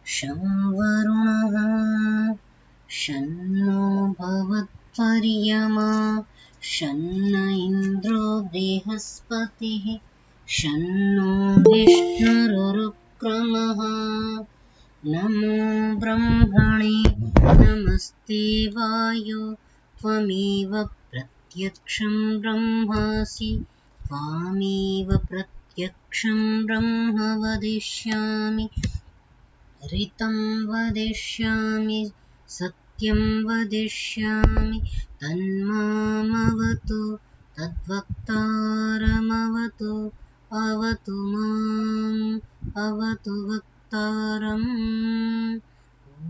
शं वरुणः शन्नो भवत्पर्यमा शन्न इन्द्रो बृहस्पतिः शन्नो विष्णुरुक्रमः। नमो ब्रह्मणे नमस्ते वायो त्वमेव प्रत्यक्षं ब्रह्मासि त्वामेव प्रत्यक्षं ब्रह्म वदिष्यामि ऋतं वदिष्यामि सत्यं वदिष्यामि तन्मामवतु तद्वक्तारमवतु अवतु माम् अवतु वक्तारम्। ॐ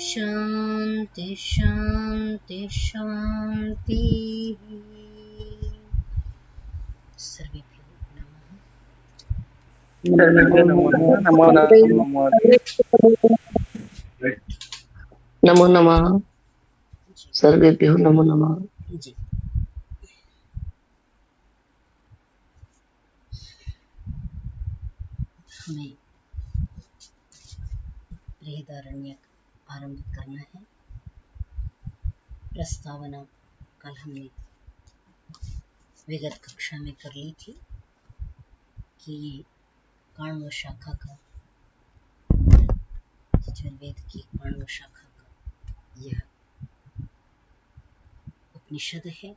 शान्ति शान्ति शान्तिः। सर्वेभ्यो नमो नमः। सर्वेभ्यो नमो नमः। जी। हमें बृहदारण्यक आरंभ करना है। प्रस्तावना कल हमने विगत कक्षा में कर ली थी कि ये काण्व शाखा का, यजुर्वेद की काण्व शाखा का यह उपनिषद है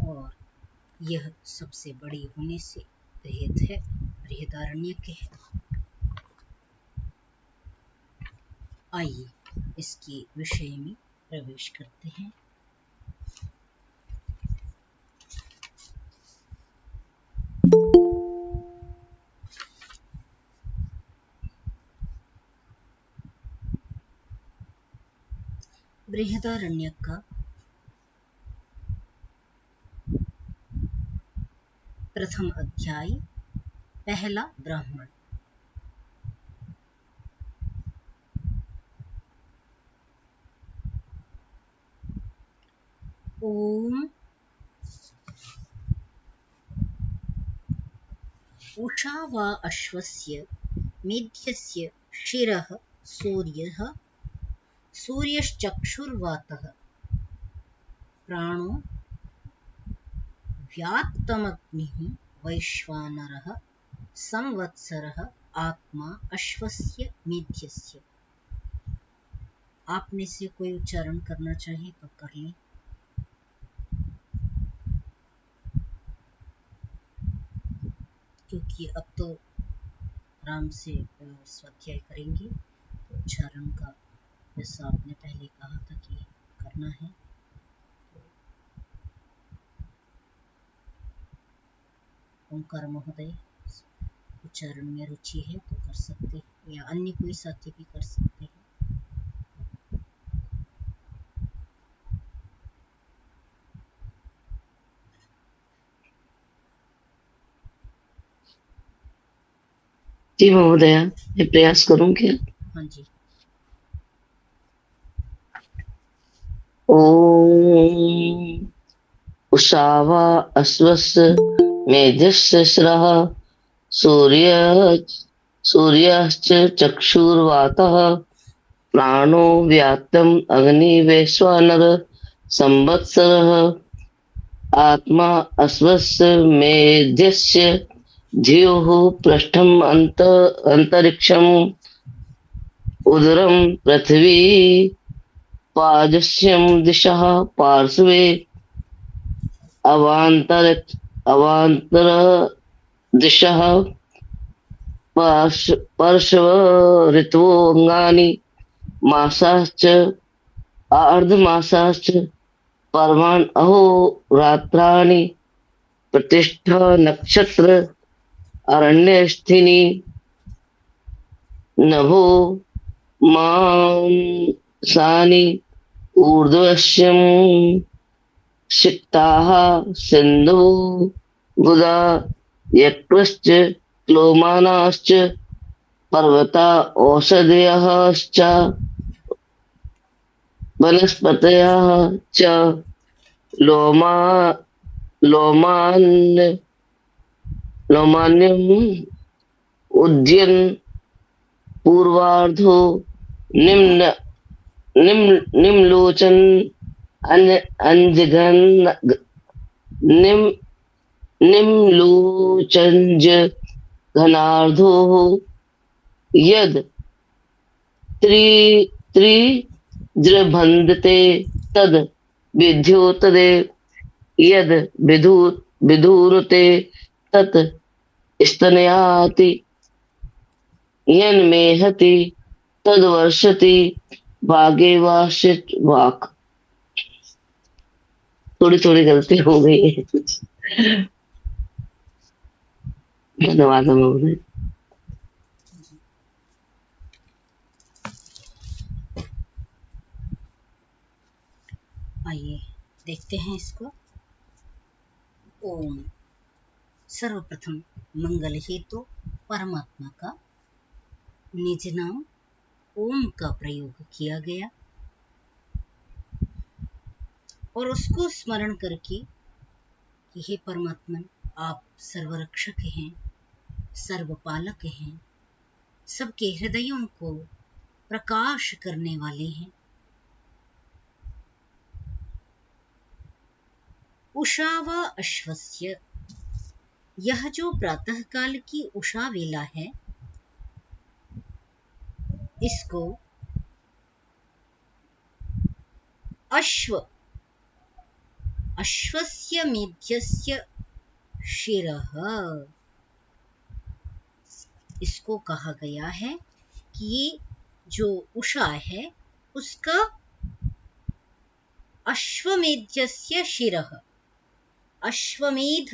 और यह सबसे बड़ी होने से बृहद है, बृहदारण्यक है। आइए इसके विषय में प्रवेश करते हैं। बृहदारण्यक का प्रथम अध्याय, पहला ब्राह्मण। ओम उषा वा अश्वस्य मेध्यस्य शिरः सूर्यः सूर्यश्चक्षुर्वातः प्राणो व्यात्तमग्निः वैश्वानरः संवत्सरः आत्मा अश्वस्य मेध्यस्य। आप में से कोई उच्चारण करना चाहे तो कर लें। क्योंकि अब तो आराम से स्वाध्याय करेंगे तो उच्चारण का जैसा आपने पहले कहा था कि करना है। ओंकार महोदय उच्चारण में रुचि है तो कर सकते हैं, या अन्य कोई साथी भी कर सकते हैं। जी महोदया, मैं प्रयास करूंगी। हाँ जी। ओम उषावा अश्वस्य मेध्यस्य शिरः सूर्यश्च चक्षुर्वातः प्राणो व्यात्तम् अग्निवैश्वानर संवत्सरः आत्मा अश्वस्य मेध्यस्य धियोः पृष्ठम् अंतरिक्षम् उदरं पृथ्वी पाजस्यं दिशः पार्श्वे अवान्तर दिशः पार्श्व ऋतवोऽङ्गानि मासाश्च अर्धमासाश्च पर्वान् अहोरात्राणि प्रतिष्ठा नक्षत्र अरण्यस्थिनि नभो मांसानि ऊर्ध्वश्यं सिक्ताः सिन्धु बुधा यक्ष्वश्च क्लोमानाश्च पर्वता औषधयश्च वनस्पतयः च लोमान् लोमान्यम उद्यन पूर्वार्धो निम्न निम्लोचन अंजघन निम निम्लोचंज घनार्धो यद त्रि त्रिज्रभन्दते तद विद्योतते यद विधूरते तत् स्तनयाति यन्मेहति तद्वर्षति भागे वाक। थोड़ी थोड़ी गलती हो गई है। धन्यवाद महोदय। आइए देखते हैं इसको। ओम। सर्वप्रथम मंगल हेतु परमात्मा का निज नाम ओम का प्रयोग किया गया और उसको स्मरण करके कि हे परमात्मा, आप सर्वरक्षक हैं, सर्वपालक हैं, सबके हृदयों को प्रकाश करने वाले हैं। उषा व अश्वस्य, यह जो प्रातः काल की उषा वेला है, इसको अश्वस्य मेध्यस्य शिरः, इसको कहा गया है कि ये जो उषा है उसका अश्वमेध्यस्य शिरः, अश्वमेध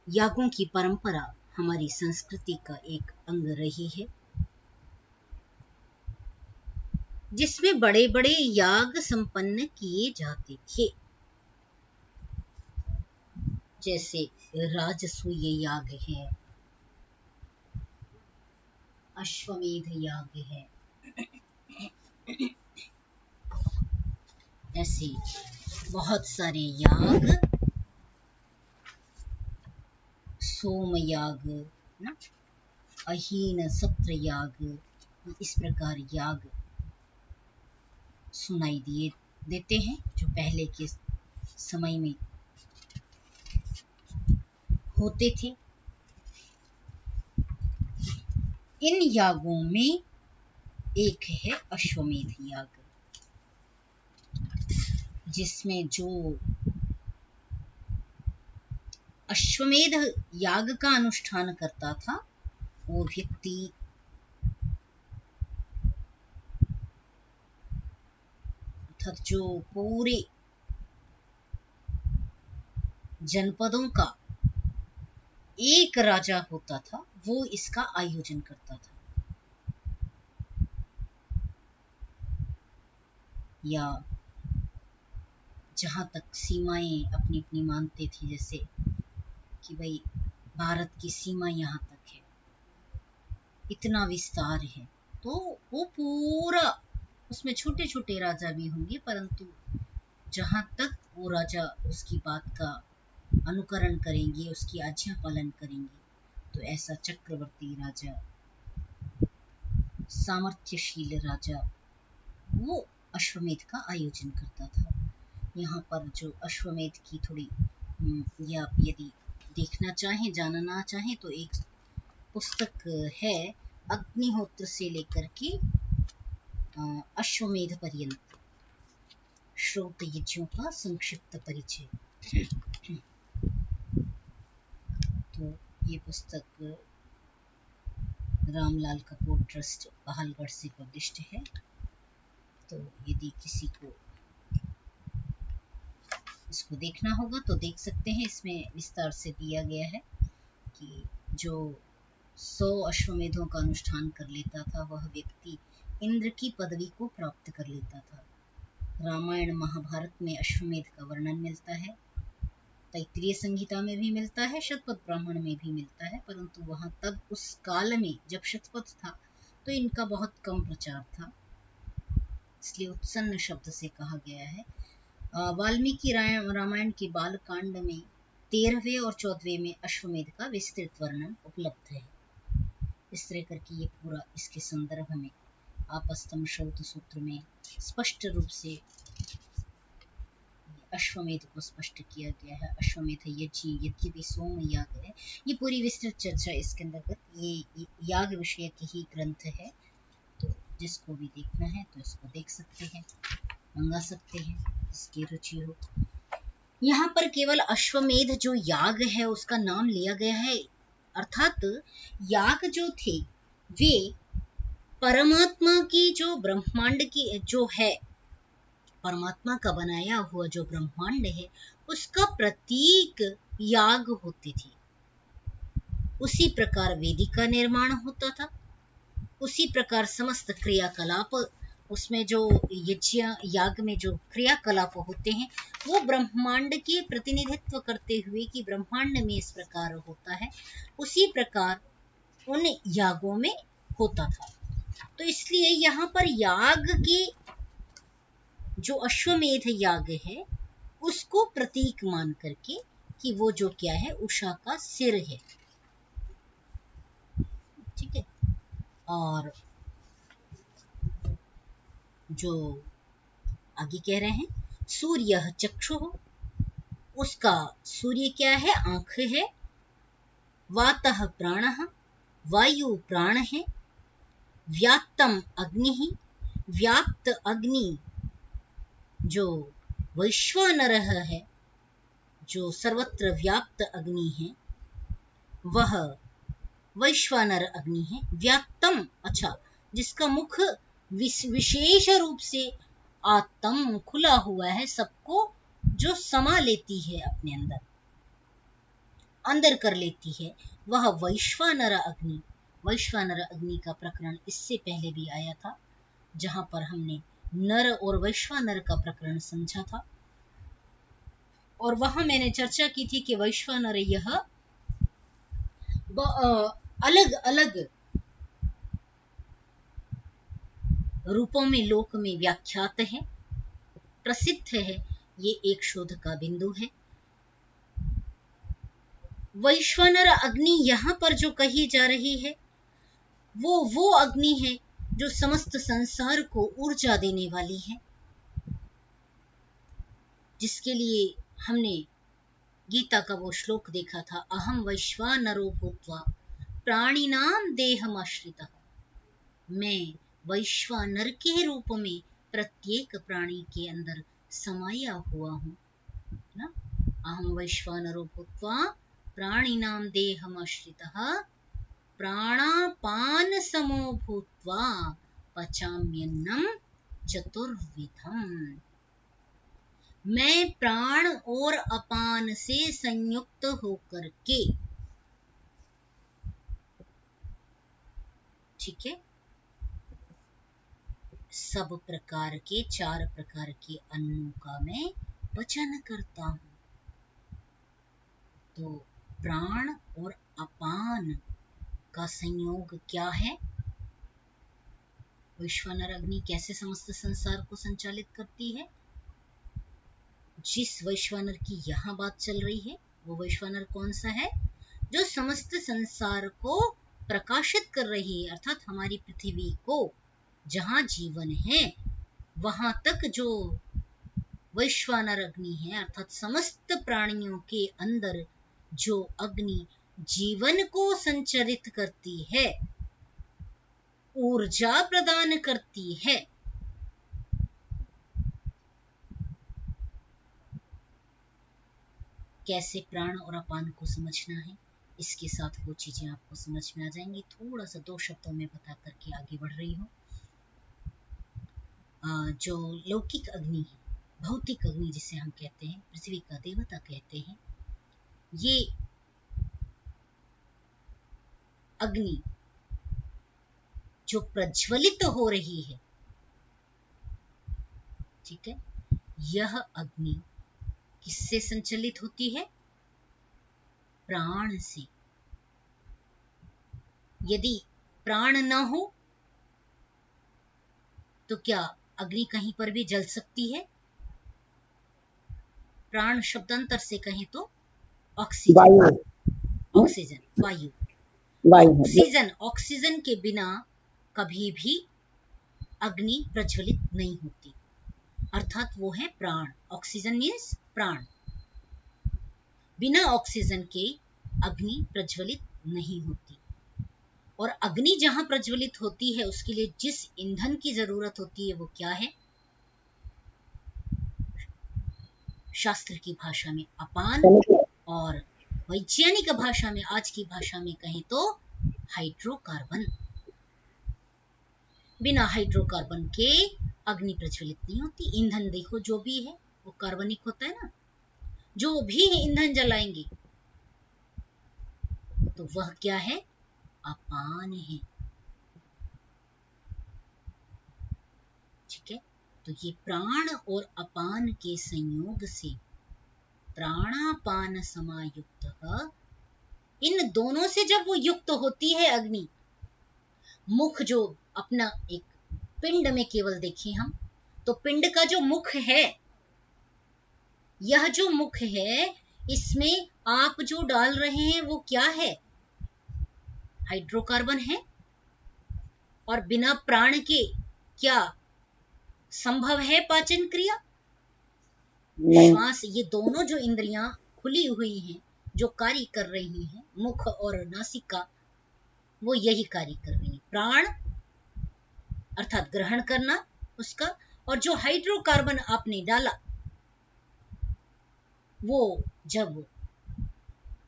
यागों की परंपरा हमारी संस्कृति का एक अंग रही है, जिसमें बड़े बड़े याग संपन्न किए जाते थे, जैसे राजसूय याग है, अश्वमेध याग है, ऐसे बहुत सारे याग, सोम याग, अहीन सत्र याग, इस प्रकार याग सुनाई देते हैं जो पहले के समय में होते थे। इन यागों में एक है अश्वमेध याग, जिसमें जो अश्वमेध याग का अनुष्ठान करता था वो व्यक्ति अर्थात जो पूरे जनपदों का एक राजा होता था, वो इसका आयोजन करता था। या जहां तक सीमाएं अपनी अपनी मानते थे, जैसे कि भाई भारत की सीमा यहाँ तक है, इतना विस्तार है, तो वो पूरा उसमें छोटे छोटे राजा भी होंगे, परंतु जहां तक वो राजा उसकी बात का अनुकरण करेंगे, उसकी आज्ञा पालन करेंगे, तो ऐसा चक्रवर्ती राजा, सामर्थ्यशील राजा, वो अश्वमेध का आयोजन करता था। यहाँ पर जो अश्वमेध की थोड़ी या यदि देखना चाहें, जानना चाहें, तो एक पुस्तक है अग्निहोत्र से लेकर के अश्वमेध पर्यंत श्रोत यज्ञों का संक्षिप्त परिचय। तो ये पुस्तक रामलाल कपूर ट्रस्ट बहालगढ़ से पब्लिश्ड है। तो यदि किसी को इसको देखना होगा तो देख सकते हैं। इसमें विस्तार से दिया गया है कि जो 100 अश्वमेधों का अनुष्ठान कर लेता था, वह व्यक्ति इंद्र की पदवी को प्राप्त कर लेता था। रामायण महाभारत में अश्वमेध का वर्णन मिलता है, तैत्तिरीय संहिता में भी मिलता है, शतपथ ब्राह्मण में भी मिलता है, परंतु वहां तब उस काल में जब शतपथ था तो इनका बहुत कम प्रचार था, इसलिए उत्सन्न शब्द से कहा गया है। वाल्मीकि रामायण के बाल कांड में 13वें और 14वें में अश्वमेध का विस्तृत वर्णन उपलब्ध है। इस तरह करके ये पूरा इसके संदर्भ में आपस्तम श्रौत सूत्र में स्पष्ट रूप से अश्वमेध को स्पष्ट किया गया है। अश्वमेध यज्ञ यद्यपि सोम याग है, ये पूरी विस्तृत चर्चा इसके अंतर्गत, ये याग विषय की ही ग्रंथ है। तो जिसको भी देखना है तो इसको देख सकते हैं, मंगा सकते हैं जिसकी रुचि हो। यहाँ पर केवल अश्वमेध जो याग है उसका नाम लिया गया है, अर्थात याग जो थे वे परमात्मा की जो ब्रह्मांड की जो है, परमात्मा का बनाया हुआ जो ब्रह्मांड है उसका प्रतीक याग होते थे। उसी प्रकार वेदी का निर्माण होता था, उसी प्रकार समस्त क्रियाकलाप उसमें जो यज्ञ याग में जो क्रियाकलाप होते हैं वो ब्रह्मांड के प्रतिनिधित्व करते हुए कि ब्रह्मांड में इस प्रकार होता है, उसी प्रकार उन यागों में होता था। तो इसलिए यहाँ पर याग के जो अश्वमेध याग है उसको प्रतीक मान करके कि वो जो क्या है उषा का सिर है, ठीक है। और जो आगे कह रहे हैं सूर्य चक्षु, उसका सूर्य क्या है, आंख है। वातः प्राणः, वायु प्राण है। व्यात्तम अग्नि, व्याप्त अग्नि जो वैश्वानर है, जो सर्वत्र व्याप्त अग्नि है वह वैश्वानर अग्नि है। व्यात्तम, अच्छा, जिसका मुख विशेष रूप से आत्म खुला हुआ है, सबको जो समा लेती है, अपने अंदर कर लेती है, वह वैश्वानर अग्नि। वैश्वानर अग्नि का प्रकरण इससे पहले भी आया था, जहां पर हमने नर और वैश्वानर का प्रकरण समझा था। और वहां मैंने चर्चा की थी कि वैश्वानर यह अलग अलग रूपों में लोक में व्याख्यात है, प्रसिद्ध है। ये एक शोध का बिंदु है। वैश्वानर अग्नि यहाँ पर जो कही जा रही है वो अग्नि है जो समस्त संसार को ऊर्जा देने वाली है, जिसके लिए हमने गीता का वो श्लोक देखा था, अहम वैश्वानरो भूत्वा प्राणिनाम देहमाश्रितः। मैं वैश्वानर के रूप में प्रत्येक प्राणी के अंदर समाया हुआ हूँ ना। अहम वैश्वानरो भूत्वा प्राणिनाम देहमाश्रितः प्राणापान समो भूत्वा पचाम्यन्नम चतुर्विधम। मैं प्राण और अपान से संयुक्त होकर के, ठीक है, सब प्रकार के 4 प्रकार के अन्नों का मैं पचन करता हूं। तो प्राण और अपान का संयोग क्या है? वैश्वानर अग्नि कैसे समस्त संसार को संचालित करती है? जिस वैश्वानर की यहाँ बात चल रही है वो वैश्वानर कौन सा है? जो समस्त संसार को प्रकाशित कर रही है, अर्थात हमारी पृथ्वी को, जहां जीवन है वहां तक जो वैश्वानर अग्नि है, अर्थात समस्त प्राणियों के अंदर जो अग्नि जीवन को संचरित करती है, ऊर्जा प्रदान करती है। कैसे प्राण और अपान को समझना है, इसके साथ वो चीजें आपको समझ में आ जाएंगी। थोड़ा सा 2 शब्दों में बता करके आगे बढ़ रही हूँ। जो लौकिक अग्नि है, भौतिक अग्नि जिसे हम कहते हैं, पृथ्वी का देवता कहते हैं, ये अग्नि जो प्रज्वलित हो रही है, ठीक है, यह अग्नि किससे संचालित होती है? प्राण से। यदि प्राण न हो तो क्या अग्नि कहीं पर भी जल सकती है? प्राण शब्दांतर से कहें तो ऑक्सीजन, वायु, ऑक्सीजन वायु। वायु है। ऑक्सीजन, ऑक्सीजन के बिना कभी भी अग्नि प्रज्वलित नहीं होती, अर्थात वो है प्राण। ऑक्सीजन मीन्स प्राण। बिना ऑक्सीजन के अग्नि प्रज्वलित नहीं होती। और अग्नि जहां प्रज्वलित होती है उसके लिए जिस ईंधन की जरूरत होती है वो क्या है? शास्त्र की भाषा में अपान, और वैज्ञानिक भाषा में, आज की भाषा में कहें तो हाइड्रोकार्बन। बिना हाइड्रोकार्बन के अग्नि प्रज्वलित नहीं होती। ईंधन देखो जो भी है वो कार्बनिक होता है ना। जो भी ईंधन जलाएंगे तो वह क्या है? अपान है। ठीक है, तो ये प्राण और अपान के संयोग से प्राणापान समायुक्त, इन दोनों से जब वो युक्त होती है अग्नि, मुख जो अपना एक पिंड में केवल देखें हम, तो पिंड का जो मुख है, यह जो मुख है, इसमें आप जो डाल रहे हैं वो क्या है? हाइड्रोकार्बन है। और बिना प्राण के क्या संभव है पाचन क्रिया? श्वास, ये दोनों जो इंद्रियां खुली हुई हैं, जो कार्य कर रही हैं, मुख और नासिका, वो यही कार्य कर रही है। प्राण अर्थात ग्रहण करना उसका, और जो हाइड्रोकार्बन आपने डाला वो जब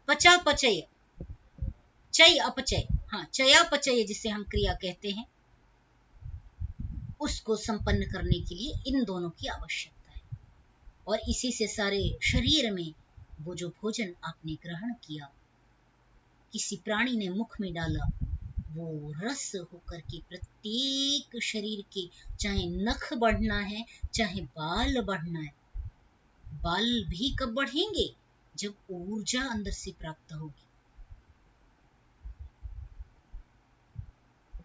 पचापचय, चय अपचय, हाँ चयापचय जिसे हम क्रिया कहते हैं, उसको संपन्न करने के लिए इन दोनों की आवश्यकता है। और इसी से सारे शरीर में वो जो भोजन आपने ग्रहण किया, किसी प्राणी ने मुख में डाला, वो रस होकर के प्रत्येक शरीर के, चाहे नख बढ़ना है चाहे बाल बढ़ना है, बाल भी कब बढ़ेंगे? जब ऊर्जा अंदर से प्राप्त होगी।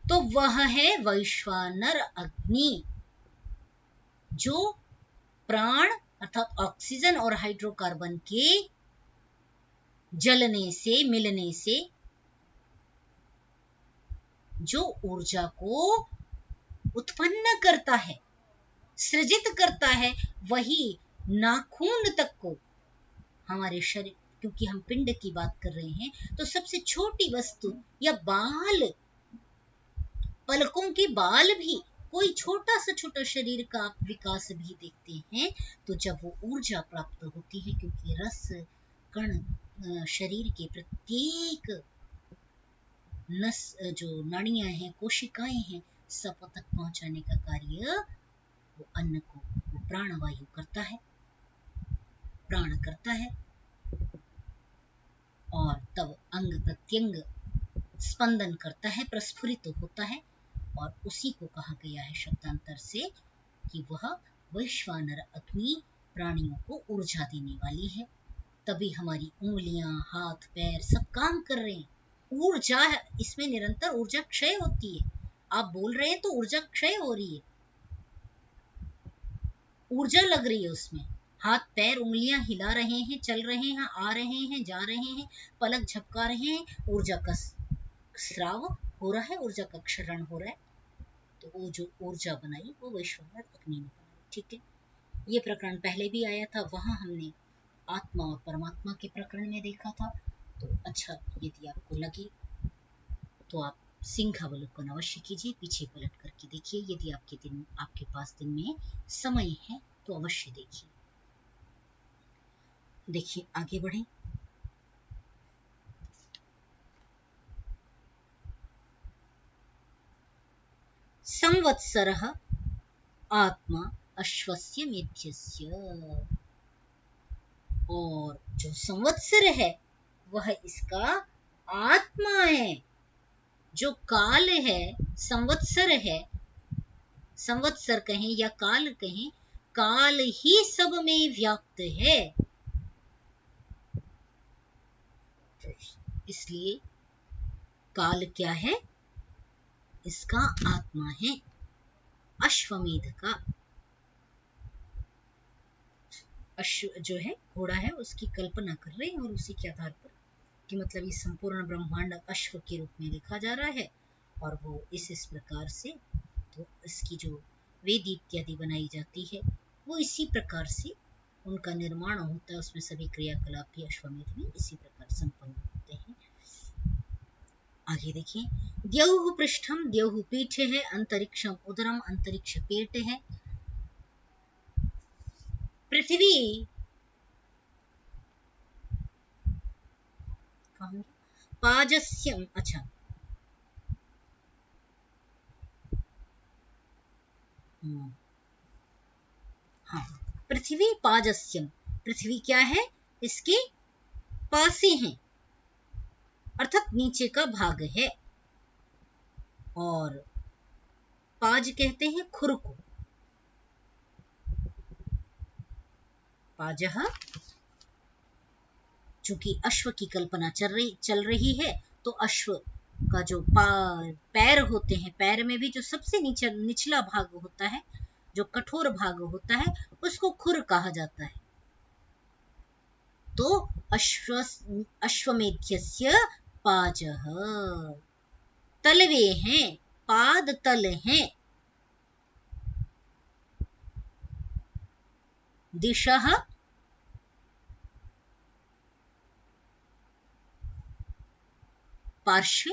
तो वह है वैश्वानर अग्नि, जो प्राण अर्थात ऑक्सीजन और हाइड्रोकार्बन के जलने से, मिलने से जो ऊर्जा को उत्पन्न करता है, सृजित करता है, वही नाखून तक को हमारे शरीर, क्योंकि हम पिंड की बात कर रहे हैं, तो सबसे छोटी वस्तु या बाल, पलकों के बाल भी, कोई छोटा सा छोटा शरीर का आप विकास भी देखते हैं, तो जब वो ऊर्जा प्राप्त होती है, क्योंकि रस कण शरीर के प्रत्येक नस, जो नाड़ियां हैं, कोशिकाएं हैं, सब तक पहुंचाने का कार्य वो अन्न को, वो प्राणवायु करता है, प्राण करता है। और तब अंग प्रत्यंग स्पंदन करता है, प्रस्फुरित होता है, और उसी को कहा गया है शब्दांतर से कि वह वैश्वानर अग्नि प्राणियों को ऊर्जा देने वाली है। तभी हमारी उंगलियां, हाथ, पैर सब काम कर रहे हैं। ऊर्जा, इसमें निरंतर ऊर्जा क्षय होती है। आप बोल रहे हैं तो ऊर्जा क्षय हो रही है, ऊर्जा लग रही है उसमें। हाथ पैर उंगलियां हिला रहे हैं, चल रहे हैं, आ रहे हैं, जा रहे हैं, पलक झपका रहे हैं, ऊर्जा का स्राव हो रहा है, ऊर्जा का क्षरण हो रहा है। तो वो जो ऊर्जा बनाई वो वैश्वानर अग्नि ने बनाई। ठीक है, ये प्रकरण पहले भी आया था, वहां हमने आत्मा और परमात्मा के प्रकरण में देखा था। तो अच्छा, यदि आपको लगे तो आप सिंहावलोकन अवश्य कीजिए, पीछे पलट करके देखिए। यदि आपके पास दिन में समय है तो अवश्य देखिए। देखिए, आगे बढ़े। संवत्सरः आत्मा अश्वस्य मेध्यस्य, और जो संवत्सर है वह इसका आत्मा है। जो काल है, संवत्सर है, संवत्सर कहें या काल कहें, काल ही सब में व्याप्त है। इसलिए काल क्या है? इसका आत्मा है, अश्वमेध का। अश्व जो है घोड़ा है उसकी कल्पना कर रहे हैं और उसी के आधार पर कि मतलब ये संपूर्ण ब्रह्मांड अश्व के रूप में लिखा जा रहा है और वो इस प्रकार से, तो इसकी जो वेद इत्यादि बनाई जाती है वो इसी प्रकार से उनका निर्माण होता है, उसमें सभी क्रियाकलाप भी अश्वमेध में इसी प्रकार संपन्न होते हैं। आगे देखिए, द्यौः पृष्ठम द्यौः पीठ है, अंतरिक्षम उदरम अंतरिक्ष पेट है, पृथ्वी पाजस्यम, अच्छा हाँ, पृथ्वी पाजस्यम, पृथ्वी क्या है, इसके पासे हैं अर्थात नीचे का भाग है, और पाज कहते हैं खुर को, पाजह, चूंकि अश्व की कल्पना चल रही है तो अश्व का जो पैर होते हैं, पैर में भी जो सबसे निचला भाग होता है, जो कठोर भाग होता है, उसको खुर कहा जाता है। तो अश्वमेध्यस्य पाजः, तलवे हैं, पाद तल हैं, दिशः पार्श्व,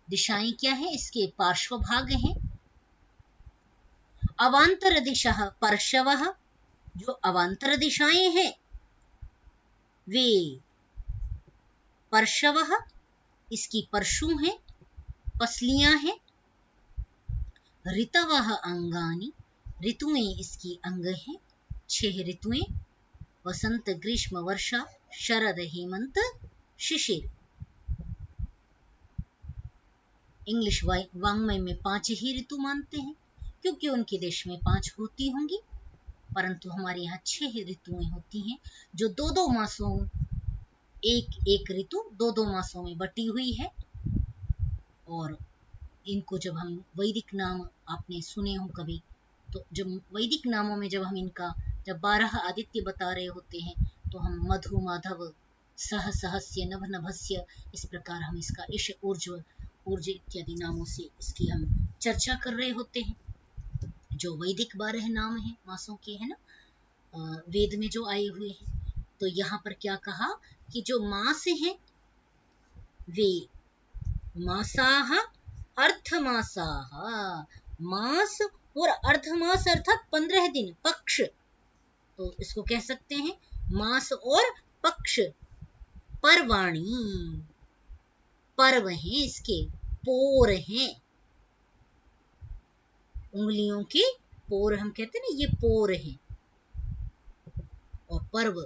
दिशाएं क्या है, इसके पार्श्व भाग हैं, अवांतर दिशः पार्श्वः, जो अवांतर दिशाएं हैं वे पार्श्वः, इसकी परशु हैं, पसलियां हैं, ऋतवः अंगानि, ऋतुएं इसकी अंग हैं, 6 ऋतुएं, वसंत ग्रीष्म वर्षा शरद हेमंत शिशिर। इंग्लिश वाङ्मय में 5 ही ऋतु मानते हैं क्योंकि उनके देश में 5 होती होंगी, परंतु हमारे यहाँ 6 ऋतुएं होती हैं जो 2-2 मासों, एक ऋतु 2-2 मासों में बटी हुई है। और इनको जब हम वैदिक नाम आपने सुने हो कभी, तो जब वैदिक नामों में जब हम इनका जब 12 आदित्य बता रहे होते हैं तो हम मधु माधव सह सहस्य नभ नभस्य, इस प्रकार हम इसका ईश ऊर्ज इत्यादि नामों से इसकी हम चर्चा कर रहे होते हैं, जो वैदिक 12 नाम है मासों के, है ना, वेद में जो आए हुए हैं। तो यहाँ पर क्या कहा कि जो मास हैं वे मासाः अर्धमासाः, मास और अर्धमास अर्थात 15 दिन, पक्ष, तो इसको कह सकते हैं मास और पक्ष। पर्वाणी, पर्व हैं इसके, पोर हैं, उंगलियों के पोर हम कहते हैं ना, ये पोर हैं। और पर्व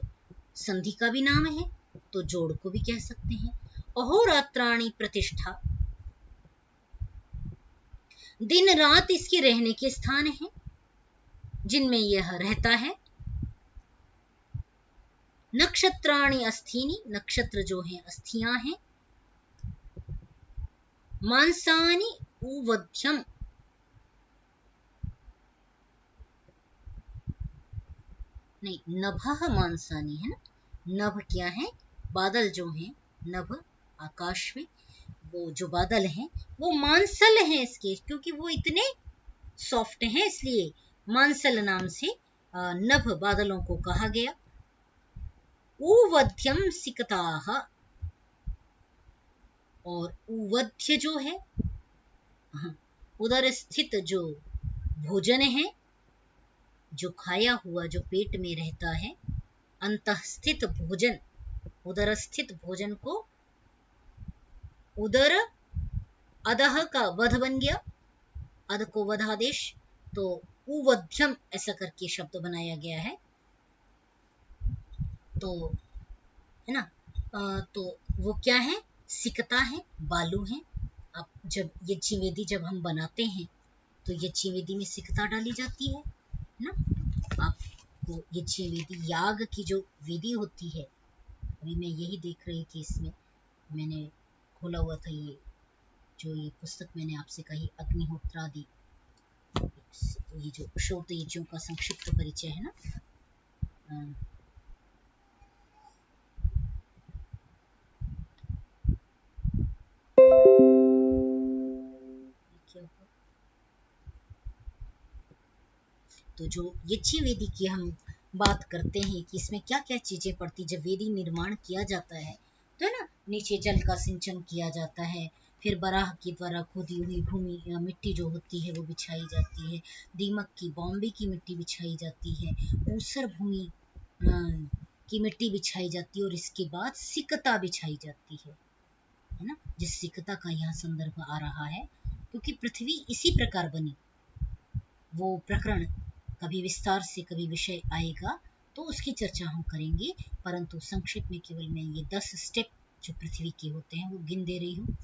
संधि का भी नाम है तो जोड़ को भी कह सकते हैं। अहोरात्राणी प्रतिष्ठा, दिन रात इसके रहने के स्थान हैं जिनमें यह रहता है। नक्षत्राणि अस्थीनि, नक्षत्र जो हैं अस्थियां हैं। मांसानि उवध्यम, नहीं, नभः मांसानि है ना, नभ क्या है, बादल जो हैं, नभ आकाश में वो जो बादल हैं वो मांसल हैं इसके, क्योंकि वो इतने सॉफ्ट हैं इसलिए मांसल नाम से नभ बादलों को कहा गया। उवध्यम सिकताः, और उवध्य जो है उदर स्थित जो भोजन है, जो खाया हुआ जो पेट में रहता है, अंतःस्थित भोजन, उदर स्थित भोजन को उदर, अधः का वध बन गया, अध को वधादेश, तो उवध्यम ऐसा करके शब्द बनाया गया है। तो है ना, तो वो क्या है, सिकता है, बालू है। अब जब यज्ञ वेदी जब हम बनाते हैं तो यज्ञ वेदी में सिकता डाली जाती है ना। आपको यज्ञ वेदी याग की जो विधि होती है, अभी मैं यही देख रही थी, इसमें मैंने खोला हुआ था ये जो ये पुस्तक मैंने आपसे कही, अग्निहोत्रादि, ये जो श्रोत यज्ञों का संक्षिप्त परिचय है ना, हाँ, क्या हुआ? तो जो यज्ञ वेदी की हम बात करते हैं कि इसमें क्या क्या चीजें पड़ती, जब वेदी निर्माण किया जाता है तो है ना, नीचे जल का सिंचन किया जाता है, फिर बराह के द्वारा खोदी हुई भूमि मिट्टी जो होती है वो बिछाई जाती है, दीमक की बॉम्बे की मिट्टी बिछाई जाती है, ऊसर भूमि की मिट्टी बिछाई जाती है, और इसके बाद सिकता बिछाई जाती है ना, जिस सिकता का यहाँ संदर्भ आ रहा है, क्योंकि पृथ्वी इसी प्रकार बनी। वो प्रकरण कभी विस्तार से कभी विषय आएगा तो उसकी चर्चा हम करेंगे, परंतु संक्षिप्त में केवल मैं ये 10 स्टेप जो पृथ्वी के होते हैं वो गिन दे रही हूँ।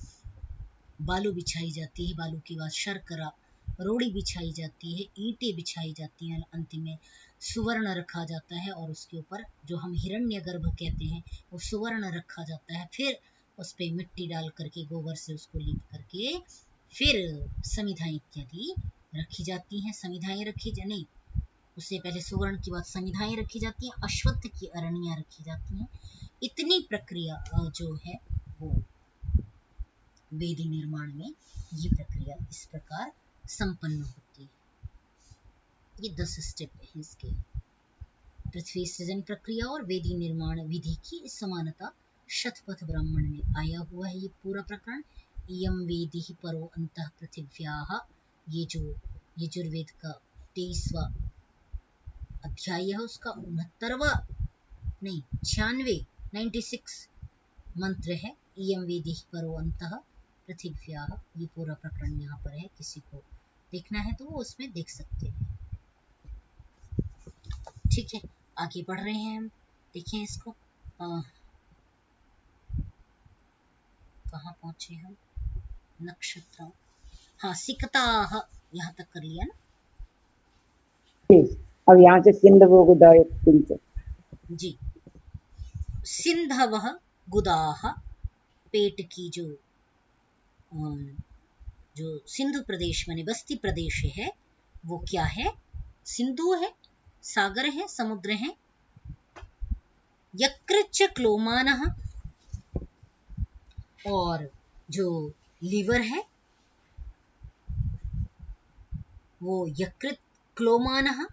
बालू बिछाई जाती है, बालू के बाद शर्करा रोड़ी बिछाई जाती है, ईंटें बिछाई जाती हैं, अंतिम में सुवर्ण रखा जाता है, और उसके ऊपर जो हम हिरण्यगर्भ कहते हैं वो सुवर्ण रखा जाता है, फिर उस पे मिट्टी डाल करके गोबर से उसको लीप करके फिर समिधाएं इत्यादि रखी जाती हैं। समिधाएं रखी जा नहीं, उससे पहले सुवर्ण के बाद समिधाएं रखी जाती हैं, अश्वत्थ की अरणियां रखी जाती हैं। इतनी प्रक्रिया जो है वो वेदी निर्माण में ये प्रक्रिया इस प्रकार संपन्न होती है। ये 10 स्टेप है इसके। पृथ्वी सृजन प्रक्रिया और वेदी निर्माण विधि की समानता शतपथ ब्राह्मण में आया हुआ है ये पूरा प्रकरण। इयं वेदी परो अंतः पृथिव्याः, ये जो यजुर्वेद का 23वां अध्याय है उसका 69वां नहीं 96 मंत्र है। इयं वेदी परो अंतः पृथिव्याः, ये पूरा प्रकरण यहाँ पर है, किसी को देखना है तो वो उसमें देख सकते हैं। ठीक है, आगे बढ़ रहे हैं हम। देखिए इसको कहाँ पहुंचे हम, नक्षत्र, हाँ सिकताः यहाँ तक कर लिया ना ठीक। अब यहाँ से सिंधवो गुदाय किंच। जी। सिंधवः गुदाः, पेट की जो सिंधु प्रदेश माने बस्ती प्रदेश है वो क्या है, सिंधु है, सागर है, समुद्र है। यकृच्च क्लोमानः, और जो लीवर है वो यकृत क्लोमानः।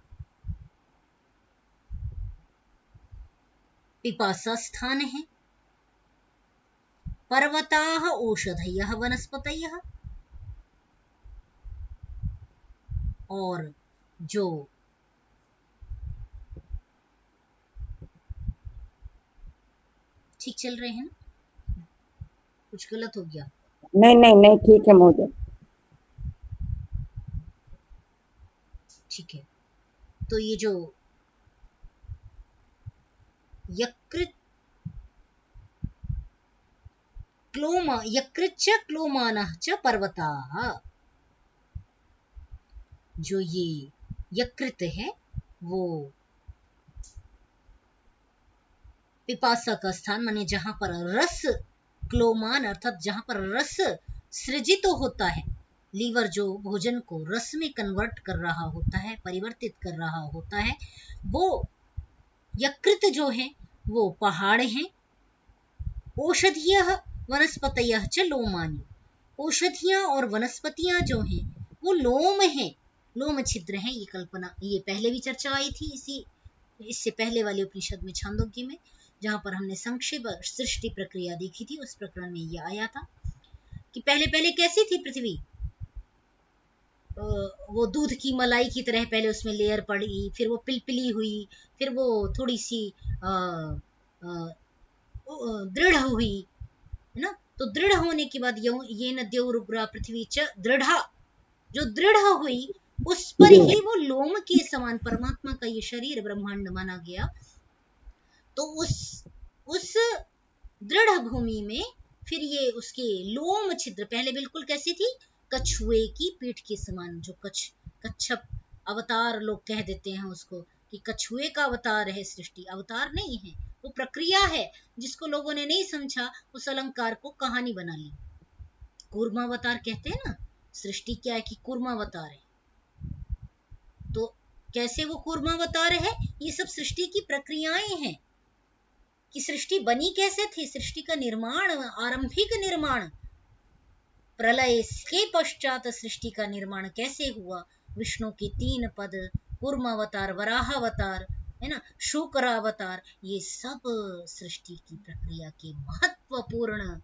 पिपासा स्थान है। पर्वताः औषधयः वनस्पतयः, और जो ठीक चल रहे हैं ना, कुछ गलत हो गया? नहीं नहीं नहीं, ठीक है महोदय। ठीक है, तो ये जो यकृत क्लोमा यकृच्च क्लोमानः च पर्वताः, जो ये यकृत है वो पिपासा का स्थान माने जहां पर रस, क्लोमान अर्थात जहां पर रस सृजित होता है, लीवर जो भोजन को रस में कन्वर्ट कर रहा होता है, परिवर्तित कर रहा होता है, वो यकृत जो है वो पहाड़ हैं। औषधीय वनस्पतयः च लोमानि, औषधियां और वनस्पतियां जो हैं वो लोम हैं, लोम छिद्र हैं। ये कल्पना, ये पहले भी चर्चा आई थी इससे पहले वाले उपनिषद में, छांदोग्य में, जहां पर हमने संक्षेप सृष्टि प्रक्रिया देखी थी। उस प्रकरण में यह आया था कि पहले पहले कैसी थी पृथ्वी, वो दूध की मलाई की तरह पहले उसमें लेयर पड़ी, फिर वो पिलपिली हुई, फिर वो थोड़ी सी दृढ़ हुई, है ना। तो दृढ़ होने के बाद ये न देवरुग्रा पृथ्वी च दृढ़ा, जो दृढ़ हुई उस पर जी ही वो लोम के समान परमात्मा का ये शरीर ब्रह्मांड माना गया। तो उस दृढ़ भूमि में फिर ये उसके लोम छिद्र, पहले बिल्कुल कैसी थी, कछुए की पीठ के समान, जो कच्छप अवतार लोग कह देते हैं उसको, कि कछुए का अवतार है सृष्टि, अवतार नहीं है, वो प्रक्रिया है। जिसको लोगों ने नहीं समझा उस अलंकार को कहानी बना ली। कूर्मावतार कहते हैं ना, सृष्टि क्या है कि कूर्मावतार है। तो कैसे वो कूर्मावतार है, ये सब सृष्टि की प्रक्रियाएं हैं कि सृष्टि बनी कैसे थी, सृष्टि का निर्माण, आरंभिक निर्माण, प्रलय के पश्चात सृष्टि का निर्माण कैसे हुआ, विष्णु के 3 पद, कूर्मावतार, वराहावतार, है ना, शुक्रावतार, ये सब सृष्टि की प्रक्रिया के महत्वपूर्ण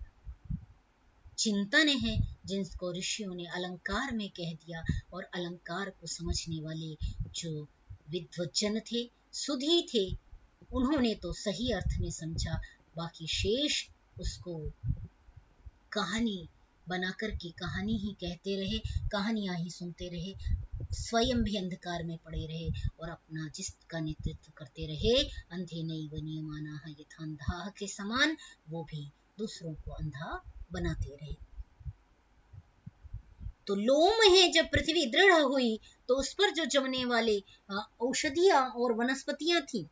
चिंतन है, जिनको ऋषियों ने अलंकार में कह दिया। और अलंकार को समझने वाले जो विद्वज्जन थे, सुधी थे, उन्होंने तो सही अर्थ में समझा, बाकी शेष उसको कहानी बनाकर के कहानी ही कहते रहे, कहानियां ही सुनते रहे, स्वयं भी अंधकार में पड़े रहे और अपना जिसका नेतृत्व करते रहे, अंधे नैव नियमानाः यथान्धाः के समान वो भी दूसरों को अंधा बनाते रहे। तो लोम है, जब पृथ्वी दृढ़ हुई तो उस पर जो जमने वाले औषधियां और वनस्पतियां थी,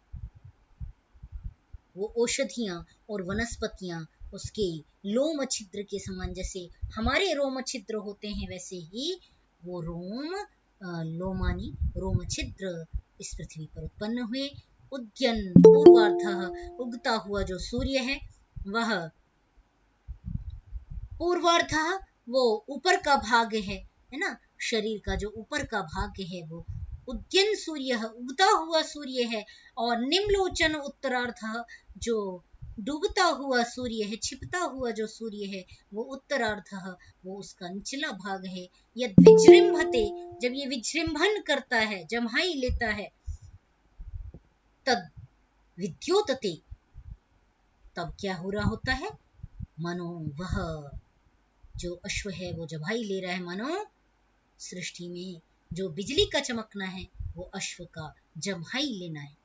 वो औषधियां और वनस्पतियां उसके लोम छिद्र के समान, जैसे हमारे रोम छिद्र होते हैं वैसे ही वो लोमानी रोम छिद्र इस पृथ्वी पर उत्पन्न हुए। उद्यन पूर्वार्धः, उगता हुआ जो सूर्य है वह पूर्वार्धः, वो ऊपर का भाग है ना, शरीर का जो ऊपर का भाग है वो उद्यन सूर्य, उगता हुआ सूर्य है। और निम्लोचन उत्तरार्धः, जो डूबता हुआ सूर्य है, छिपता हुआ जो सूर्य है वो उत्तरार्धः, वो उसका निचला भाग है। यद विजृंभते, जब ये विजृंभन करता है, जम्हाई लेता है, तद विद्योतते, तब क्या हो रहा होता है, मनो वह जो अश्व है वो जम्हाई ले रहा है, मानो सृष्टि में जो बिजली का चमकना है वो अश्व का जम्हाई लेना है,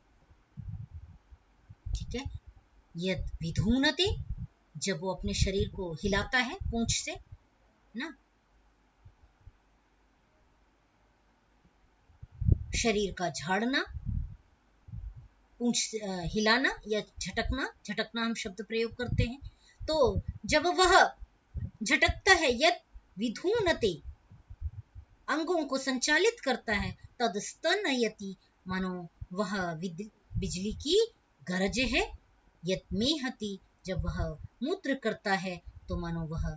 ठीक है। यद विधूनते, जब वो अपने शरीर को हिलाता है पूंछ से ना, शरीर का झाड़ना, पूंछ हिलाना या झटकना, झटकना हम शब्द प्रयोग करते हैं। तो जब वह झटकता है, यद विधूनते, अंगों को संचालित करता है, तद स्तनयति, मानो वह बिजली की गरज है। यत मेहति, जब वह मूत्र करता है तो मानो वह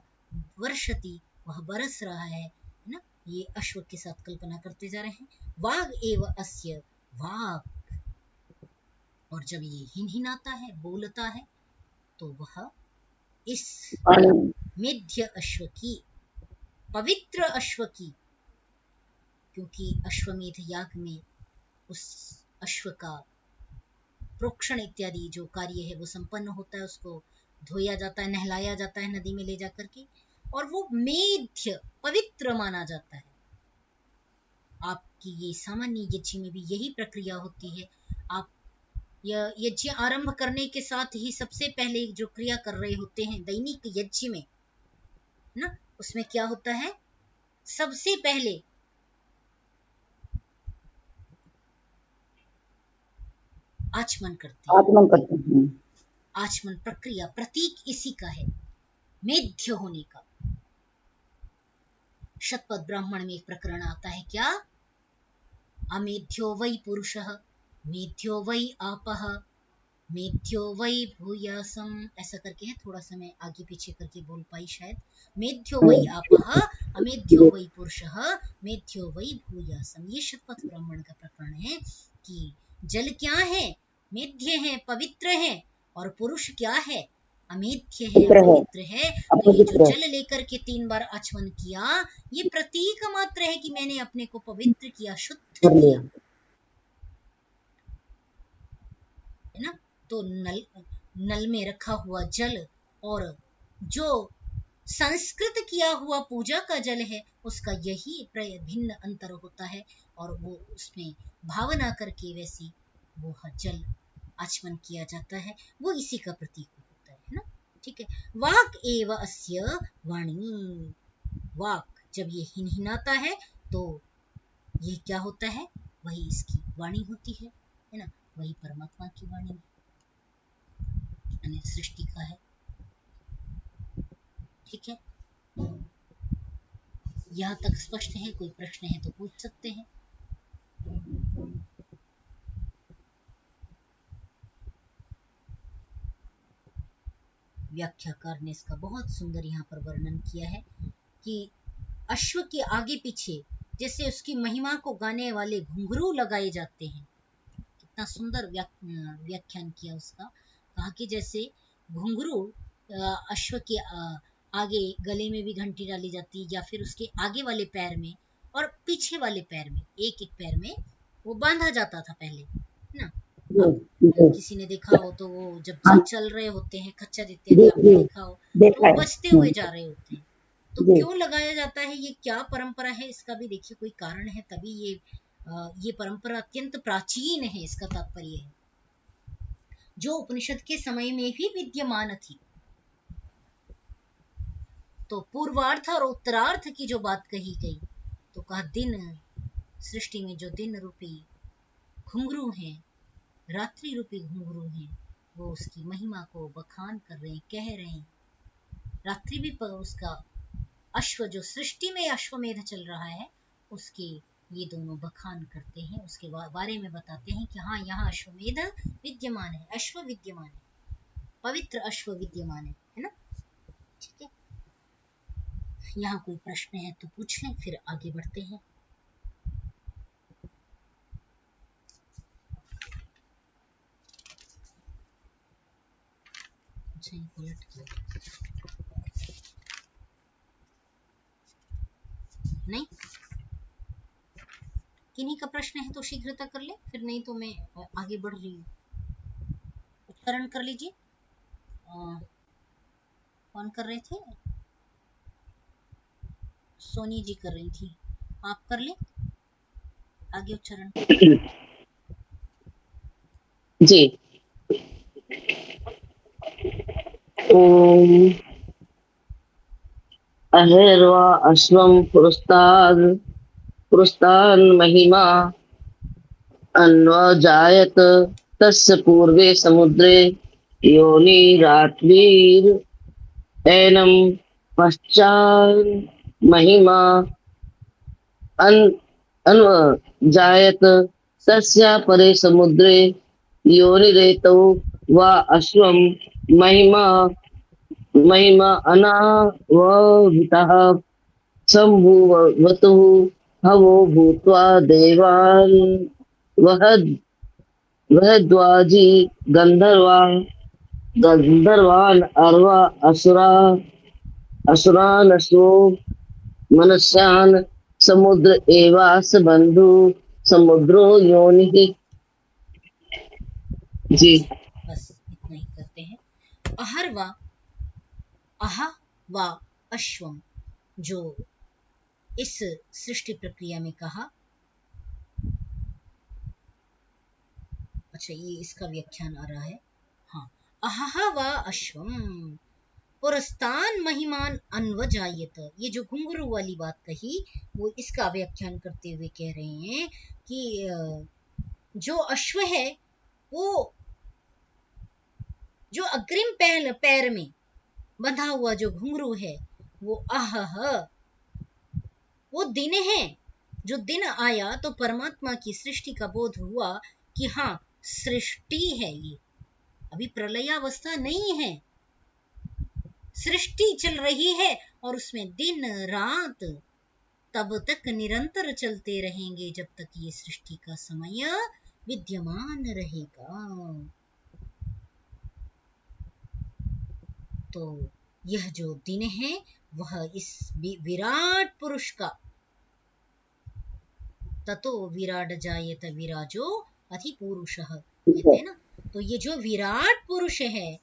वर्षति, वह बरस रहा है ना। ये अश्व के साथ कल्पना करते जा रहे हैं। वाग एव अस्य, वाग, और जब ये हिनहिनाता है, बोलता है, तो वह इस मेध्य अश्व की, पवित्र अश्व की, क्योंकि अश्वमेध याग में उस अश्व का प्रोक्षण इत्यादि जो कार्य है वो संपन्न होता है, उसको धोया जाता है, नहलाया जाता है नदी में ले जाकर के, और वो मेध्य पवित्र माना जाता है। आपकी ये सामान्य यज्ञ में भी यही प्रक्रिया होती है। आप यज्ञ आरंभ करने के साथ ही सबसे पहले जो क्रिया कर रहे होते हैं दैनिक यज्ञ में ना, उसमें क्या होता है, सबसे पहले आचमन करते हैं। आचमन प्रक्रिया, प्रतीक इसी का है, मेध्य होने का। शतपथ ब्राह्मण में एक प्रकरण आता है, क्या, अमेध्यो वै पुरुषः, मेध्यो वै आपः, मेध्यो वै भूयासम, ऐसा करके है, थोड़ा सा मैं आगे पीछे करके बोल पाई शायद। मेध्यो वै आपः, अमेध्यो वै पुरुषः, मेध्यो वै भूयासम। ये शतपथ ब्राह्मण का प्रकरण है कि जल क्या है, मेध्य है, पवित्र है, और पुरुष क्या है, अमेध्य है, अपवित्र है। तो ये जो जल लेकर के 3 बार आचमन किया, ये प्रतीक मात्र है कि मैंने अपने को पवित्र किया, शुद्ध किया, है ना। तो नल में रखा हुआ जल और जो संस्कृत किया हुआ पूजा का जल है, उसका यही भिन्न अंतर होता है, और वो उसमें भावना करके वैसी वो जल आचमन किया जाता है, वो इसी का प्रतीक होता है ना, ठीक है। वाक एव अस्य वाणी, वाक जब ये हिनहिनाता है तो ये क्या होता है, वही इसकी वाणी होती है ना, वही परमात्मा की वाणी सृष्टि का है, ठीक है। यहाँ तक स्पष्ट है, कोई प्रश्न है तो पूछ सकते हैं। व्याख्याकार ने इसका बहुत सुंदर यहाँ पर वर्णन किया है कि अश्व के आगे पीछे जैसे उसकी महिमा को गाने वाले घुंघरू लगाए जाते हैं। कितना सुंदर व्याख्यान किया उसका। कहा कि जैसे घुंघरू अश्व के आगे गले में भी घंटी डाली जाती, या फिर उसके आगे वाले पैर में और पीछे वाले पैर में, एक एक पैर में वो बांधा जाता था पहले ना। अब किसी ने देखा हो तो वो जब चल रहे होते हैं, खच्चर इत्यादि आपने देखा हो, तो वो बचते हुए जा रहे होते हैं। तो क्यों लगाया जाता है, ये क्या परंपरा है, इसका भी देखिए कोई कारण है, तभी ये परंपरा अत्यंत प्राचीन है, इसका तात्पर्य है, जो उपनिषद के समय में भी विद्यमान थी। तो पूर्वार्थ और उत्तरार्थ की जो बात कही गई, तो कहा दिन, सृष्टि में जो दिन रूपी घुंघरू हैं, रात्रि रूपी घुंघरू हैं, वो उसकी महिमा को बखान कर रहे हैं, कह रहे हैं। रात्रि भी पर उसका अश्व, जो सृष्टि में अश्वमेध चल रहा है, उसके ये दोनों बखान करते हैं, उसके बारे में बताते हैं कि हाँ, यहाँ अश्वमेध विद्यमान है, अश्व विद्यमान है, पवित्र अश्व विद्यमान है ना। ठीक है, यहाँ कोई प्रश्न है तो पूछ लें, फिर आगे बढ़ते हैं। नहीं, किन्हीं का प्रश्न है तो शीघ्रता कर ले, फिर नहीं तो मैं आगे बढ़ रही हूँ। उच्चारण कर लीजिए। कौन कर रहे थे? सोनी जी कर रही थी, आप कर ले आगे उच्चारण। जी। ओम अहेर्वा अश्वं पुरस्तान् महिमा अन्वजायत तस्य पूर्वे समुद्रे योनिरात्वीरैनं पश्चान् महिमा अन्वजायत तस्य परे समुद्रे योनिरेतौ वा अश्वं महिमा अनावहितः सम्भुवतुः हवो भूत्वा देवान् वहद्वाजी गंधर्वान् अर्वा असुरानसो मनुष्यान् समुद्र एवास बंधु समुद्रो योनिः। जी, बस इतना ही करते हैं। अहा वा अश्वम, जो इस सृष्टि प्रक्रिया में कहा, अच्छा ये इसका व्याख्यान आ रहा है। हाँ, अहा वा अश्वम पुरस्तान महिमान अन्वजायत, ये जो घुंघरू वाली बात कही, वो इसका व्याख्यान करते हुए कह रहे हैं कि जो अश्व है, वो जो अग्रिम पैर में बंधा हुआ जो घुंघरू है, वो वो दिन है। जो दिन आया तो परमात्मा की सृष्टि का बोध हुआ कि हाँ, सृष्टि है ये, अभी प्रलयावस्था नहीं है, सृष्टि चल रही है और उसमें दिन रात तब तक निरंतर चलते रहेंगे जब तक ये सृष्टि का समय विद्यमान रहेगा। तो यह जो दिन है, वह इस विराट पुरुष का, ततो विराट जायत विराजो अधिपुरुषः कहते हैं ना। तो ये जो विराट पुरुष है,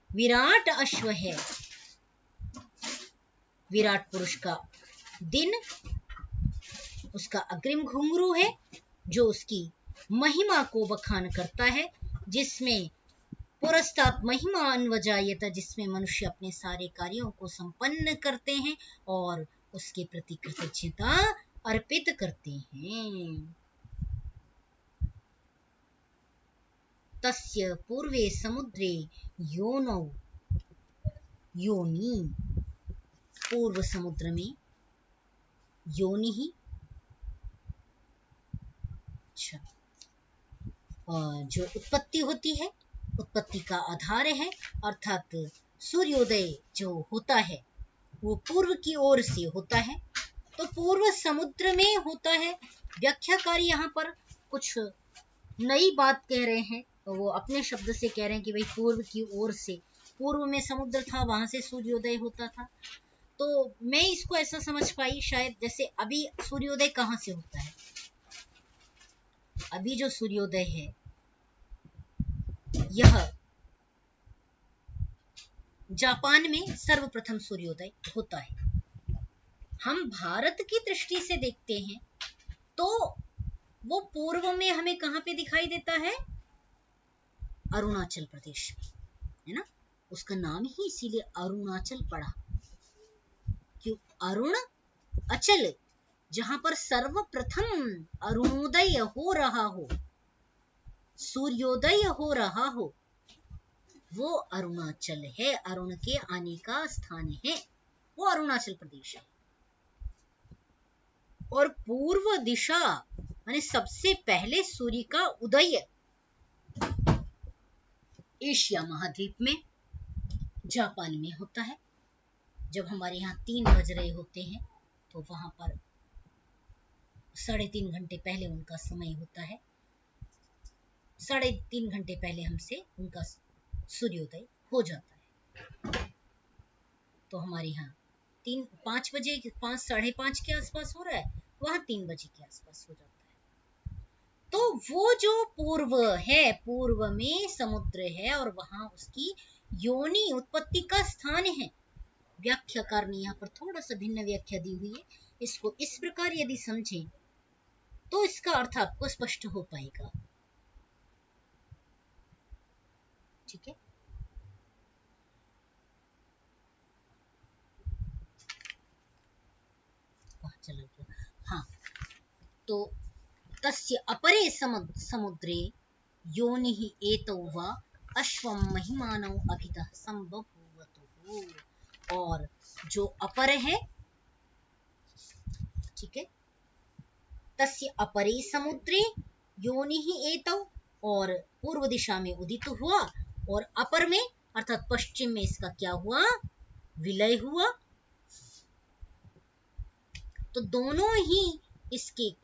विराट अश्व है, विराट पुरुष का दिन उसका अग्रिम घुंघरू है, जो उसकी महिमा को बखान करता है, जिसमें पुरस्तात् महिमा अन्वजायत, जिसमें मनुष्य अपने सारे कार्यों को संपन्न करते हैं और उसके प्रति कृतज्ञता अर्पित करते हैं। तस्य पूर्वे समुद्रे योनौ, योनि, पूर्व समुद्र में योनि ही, अच्छा, जो उत्पत्ति होती है, उत्पत्ति का आधार है, अर्थात सूर्योदय जो होता है वो पूर्व की ओर से होता है, तो पूर्व समुद्र में होता है। व्याख्याकारी यहाँ पर कुछ नई बात कह रहे हैं, तो वो अपने शब्द से कह रहे हैं कि भाई पूर्व की ओर से, पूर्व में समुद्र था, वहां से सूर्योदय होता था। तो मैं इसको ऐसा समझ पाई शायद जैसे अभी सूर्योदय कहाँ से होता है, अभी जो सूर्योदय है यह जापान में सर्वप्रथम सूर्योदय होता है। हम भारत की दृष्टि से देखते हैं तो वो पूर्व में हमें कहां पे दिखाई देता है, अरुणाचल प्रदेश में, है ना। उसका नाम ही इसीलिए अरुणाचल पड़ा, क्यों, अरुण अचल, जहां पर सर्वप्रथम अरुणोदय हो रहा हो, सूर्योदय हो रहा हो, वो अरुणाचल है, अरुण के आने का स्थान है, वो अरुणाचल प्रदेश है। और पूर्व दिशा माने सबसे पहले सूर्य का उदय एशिया महाद्वीप में, जापान में होता है। जब हमारे यहाँ 3 बज रहे होते हैं तो वहां पर 3.5 घंटे पहले उनका समय होता है, 3.5 घंटे पहले हमसे उनका सूर्योदय हो जाता है। तो हमारे यहाँ 5 बजे, 5, 5:30 के आसपास हो रहा है, वहां 3 बजे के आसपास हो जाता है। तो वो जो पूर्व है, पूर्व में समुद्र है और वहां उसकी योनि, उत्पत्ति का स्थान है। व्याख्याकार ने यहाँ पर थोड़ा सा भिन्न व्याख्या दी हुई है। इसको इस प्रकार यदि समझें तो इसका अर्थ आपको स्पष्ट हो पाएगा। ठीक है, चला गया। हाँ, तो तस्य अपरे समुद्रे योनिः एतौ वा अश्वं महिमानौ अभितः संबभूवतुः। और जो अपर है, ठीक है, तस्य अपरे समुद्रे योनिः एतौ, और पूर्व दिशा में उदित हुआ, और अपर में अर्थात पश्चिम में इसका क्या हुआ, विलय हुआ। तो दोनों ही इसकी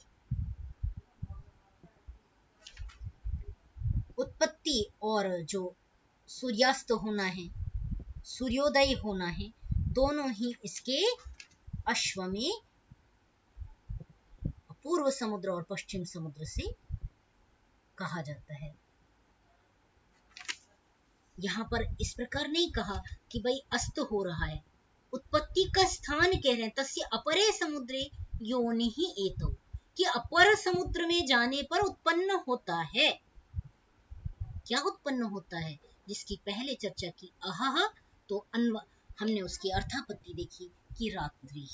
उत्पत्ति और जो सूर्यास्त होना है, सूर्योदय होना है, दोनों ही इसके अश्व में पूर्व समुद्र और पश्चिम समुद्र से कहा जाता है। यहां पर इस प्रकार नहीं कहा कि भाई अस्त हो रहा है, उत्पत्ति का स्थान कह रहे हैं। तस्य अपरे समुद्रे योनिः एतौ, कि अपर समुद्र में जाने पर उत्पन्न होता है। क्या उत्पन्न होता है, जिसकी पहले चर्चा की, अहह, तो हमने उसकी अर्थापत्ति देखी कि रात्रि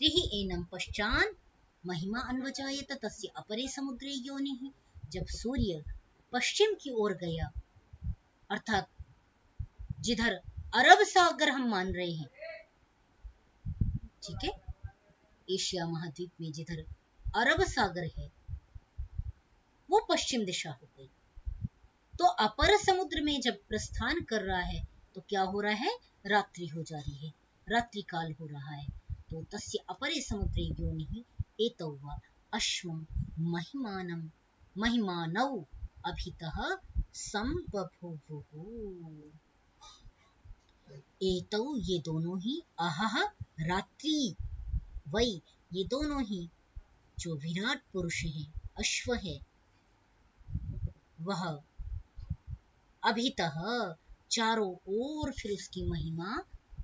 ही एनम पश्चान महिमा अन्वजायत तस्य अपरे समुद्रे योनिः। जब सूर्य पश्चिम की ओर गया, अर्थात जिधर अरब सागर हम मान रहे हैं, ठीक है, एशिया महाद्वीप में जिधर अरब सागर है वो पश्चिम दिशा हो गई। तो अपर समुद्र में जब प्रस्थान कर रहा है तो क्या हो रहा है, रात्रि हो जा रही है, रात्रि काल हो रहा है। तो तस्य अपरे समुद्रे योनिः एतौ वा अश्वं महिमानौ अभितः संबभूवुः। एतौ, ये दोनों ही, अहह, रात्रि, वै, ये दोनों ही जो विराट पुरुष है, अश्व है, वह अभितः, चारों ओर फिर उसकी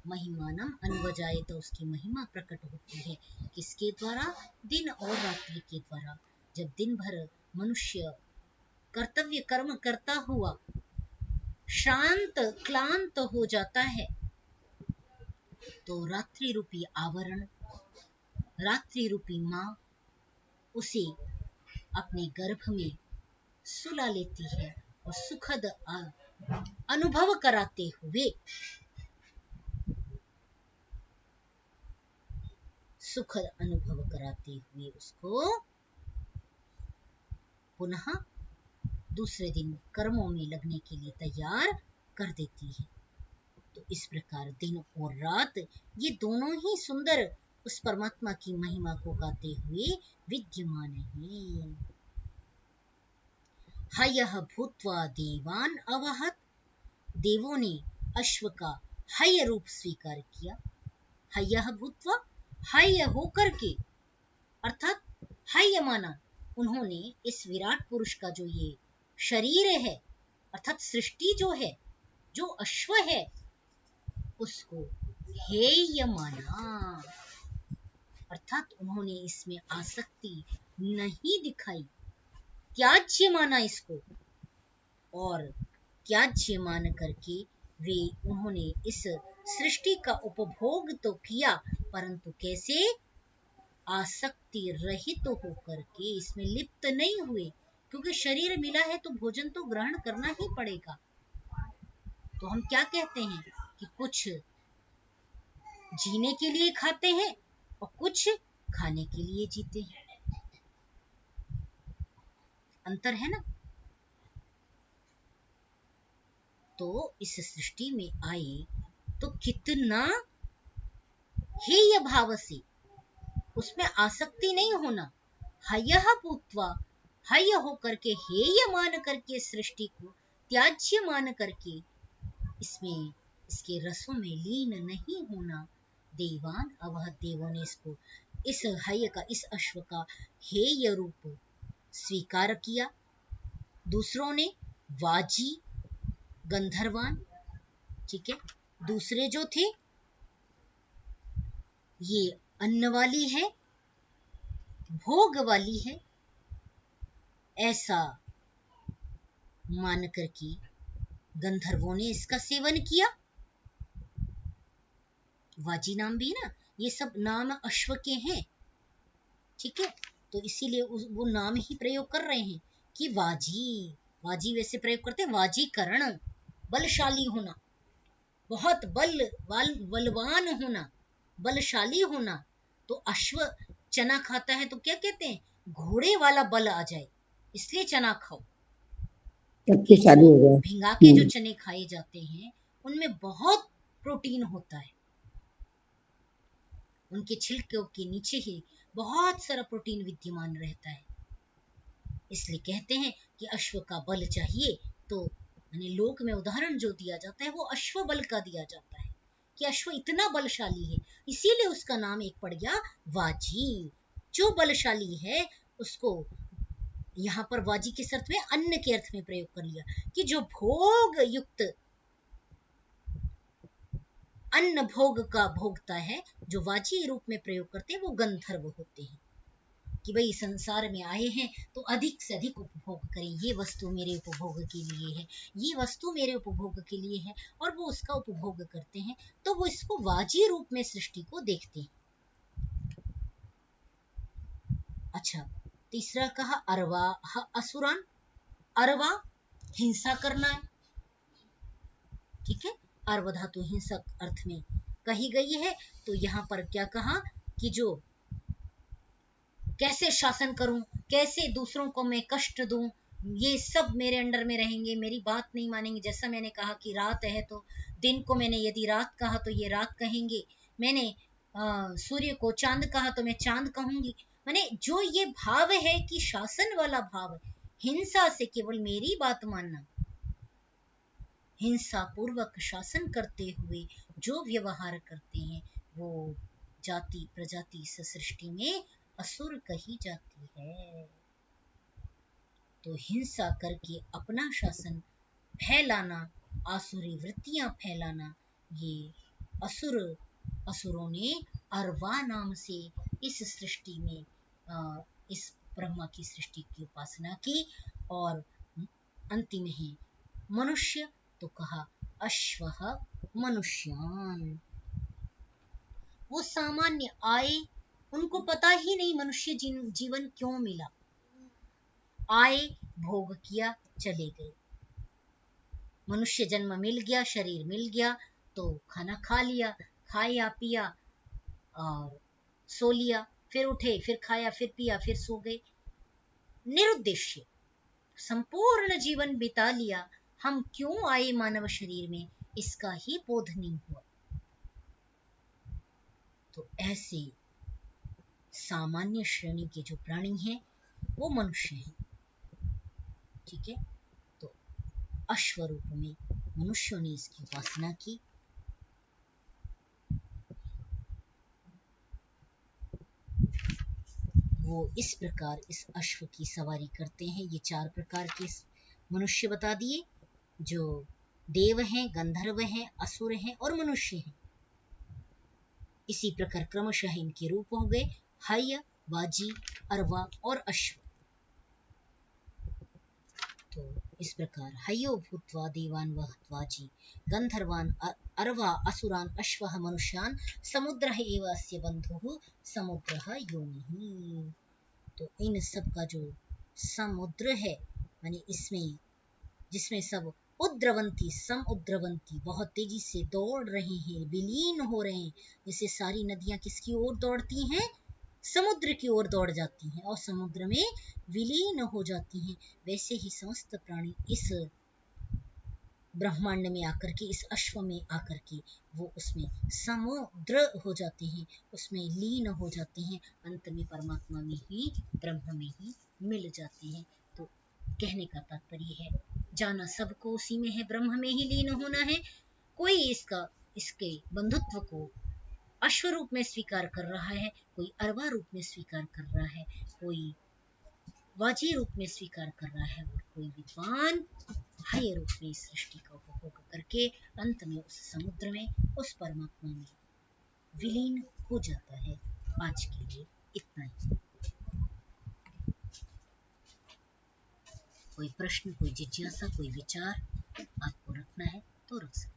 महिमानम अन्वजायत, उसकी महिमा प्रकट होती है। किसके द्वारा, दिन और रात्रि के द्वारा। जब दिन भर मनुष्य कर्तव्य कर्म करता हुआ शांत क्लांत हो जाता है, तो रात्रि रूपी आवरण, रात्रि रूपी माँ उसे अपने गर्भ में सुला लेती है और सुखद अनुभव कराते हुए, सुखद अनुभव कराते हुए उसको पुनः दूसरे दिन कर्मों में लगने के लिए तैयार कर देती है। तो इस प्रकार दिन और रात ये दोनों ही सुंदर उस परमात्मा की महिमा को गाते हुए विद्यमान है। हयः भूत्वा देवान अवहत, देवों ने अश्व का हय रूप स्वीकार किया। हयः भूत्वा, हय होकर के, अर्थात हय माना उन्होंने इस विराट पुरुष का जो ये शरीर है अर्थात सृष्टि जो है, जो अश्व है, उसको हेय माना, अर्थात उन्होंने इसमें आसक्ति नहीं दिखाई, त्याज्य माना इसको। और त्याज्य मान करके वे उन्होंने इस सृष्टि का उपभोग तो किया, परंतु कैसे? आसक्ति रहित होकर के, इसमें लिप्त नहीं हुए, क्योंकि शरीर मिला है तो भोजन तो ग्रहण करना ही पड़ेगा। तो हम क्या कहते हैं कि कुछ जीने के लिए खाते हैं और कुछ खाने के लिए जीते हैं, अंतर है ना। तो इस सृष्टि में आए तो कितना हेय भाव से, उसमें आसक्ति नहीं होना, हयः भूत्वा, हय होकर के, हेय मान करके, सृष्टि को त्याज्य मान करके इसमें इसके रसों में लीन नहीं होना। देवान अवह, देवों ने इसको, इस हय का, इस अश्व का हेय रूप स्वीकार किया। दूसरों ने वाजी, गंधर्वान, ठीक है, दूसरे जो थे ये अन्न वाली है, भोग वाली है, ऐसा मान करके गंधर्वों ने इसका सेवन किया। वाजी नाम भी ना, ये सब नाम अश्व के हैं, ठीक है, तो इसीलिए वो नाम ही प्रयोग कर रहे हैं कि वाजी, वाजी वैसे प्रयोग करते हैं, वाजीकरण, बलशाली होना, बहुत बलवान होना, बलशाली होना। तो अश्व चना खाता है तो क्या कहते हैं? घोड़े वाला बल आ जाए, इसलिए चना खाओ। शक्तिशाली हो गया। भिंगा के जो चने खाए जाते हैं उनमें बहुत प्रोटीन होता है, उनके छिलके के नीचे ही बहुत सारा प्रोटीन विद्यमान रहता है। इसलिए कहते हैं कि अश्व का बल चाहिए, तो यानी लोक में उदाहरण जो दिया जाता है वो अश्व बल का दिया जाता है कि अश्व इतना बलशाली है, इसीलिए उसका नाम एक पड़ गया वाजी। जो बलशाली है उसको यहाँ पर वाजी के अर्थ में, अन्न के अर्थ में प्रयोग कर लिया कि जो भोग युक्त, अन्न भोग का भोगता है, जो वाजी रूप में प्रयोग करते हैं वो गंधर्व होते हैं कि भाई संसार में आए हैं तो अधिक से अधिक उपभोग करें, ये वस्तु मेरे उपभोग के लिए है, ये वस्तु मेरे उपभोग के लिए है, और वो उसका उपभोग करते हैं। तो वो इसको वाजी रूप में सृष्टि को देखते हैं। अच्छा, तीसरा कहा अरवा असुरान, अरवा हिंसा करना है, ठीक है, अर्व धातु हिंसक अर्थ में कही गई है। तो यहाँ पर क्या कहा कि जो कैसे शासन करूं, कैसे दूसरों को मैं कष्ट दूं, ये सब मेरे अंडर में रहेंगे, मेरी बात नहीं मानेंगे। जैसा मैंने कहा कि रात है तो दिन को मैंने यदि रात कहा तो ये रात कहेंगे, मैंने सूर्य को चांद कहा तो मैं चांद कहूंगी। माने जो ये भाव है कि शासन वाला भाव, हिंसा से केवल मेरी बात मानना, हिंसा पूर्वक शासन करते हुए जो व्यवहार करते हैं वो जाति प्रजाति इस सृष्टि में असुर कही जाती है। तो हिंसा करके अपना शासन फैलाना, आसुरी वृत्तियां फैलाना, ये असुरों ने अरवा नाम से इस सृष्टि में इस ब्रह्मा की सृष्टि की उपासना की। और अंतिम है मनुष्य, तो कहा अश्वः मनुष्यान। वो सामान्य आए, उनको पता ही नहीं मनुष्य जीवन क्यों मिला, आए भोग किया चले गए, मनुष्य जन्म मिल गया, शरीर मिल गया तो खाना खा लिया, खाया पिया और सो लिया, फिर उठे, फिर खाया, फिर पिया, फिर सो गए, निरुद्देश्य, संपूर्ण जीवन बिता लिया, हम क्यों आए मानव शरीर में, इसका ही बोध नहीं हुआ। तो ऐसे सामान्य श्रेणी के जो प्राणी हैं वो मनुष्य हैं, ठीक है। तो अश्व रूप में मनुष्यों ने इसकी उपासना की। वो इस प्रकार इस अश्व की सवारी करते हैं। ये 4 प्रकार के मनुष्य बता दिए, जो देव हैं, गंधर्व हैं, असुर हैं और मनुष्य हैं। इसी प्रकार क्रमशः इनके रूप हो गए हय, वाजी, अरवा और अश्व। तो इस प्रकार हयो भूत्वा देवान वहत्वाजी गंधर्वान अरवा असुरान अश्वः मनुष्यान समुद्रः एव अस्य बन्धुः समुद्रः योनिः। तो इन सब का जो समुद्र है, माने इसमें जिसमें सब उद्रवंती सम उद्रवंती बहुत तेजी से दौड़ रहे हैं, विलीन हो रहे हैं। जैसे सारी नदियां किसकी ओर दौड़ती हैं, समुद्र की ओर दौड़ जाती हैं और समुद्र में विलीन हो जाती हैं, वैसे ही समस्त प्राणी इस ब्रह्मांड में आकर के, इस अश्व में आकर के वो उसमें समुद्र हो जाते हैं, उसमें लीन हो जाते हैं, अंत में परमात्मा में ही, ब्रह्म में ही मिल जाते हैं। तो कहने का तात्पर्य है, जाना सबको उसी में है, ब्रह्म में ही लीन होना है। कोई इसके बंधुत्व को अश्व रूप में स्वीकार कर रहा है, कोई अरवा रूप में स्वीकार कर रहा है, कोई वाजी रूप में स्वीकार कर रहा है और कोई विद्वान हय रूप में इस सृष्टि का उपभोग करके अंत में उस समुद्र में, उस परमात्मा में विलीन हो जाता है। आज के लिए इतना ही। कोई प्रश्न, कोई जिज्ञासा, कोई विचार आपको रखना है तो रख सकते हैं।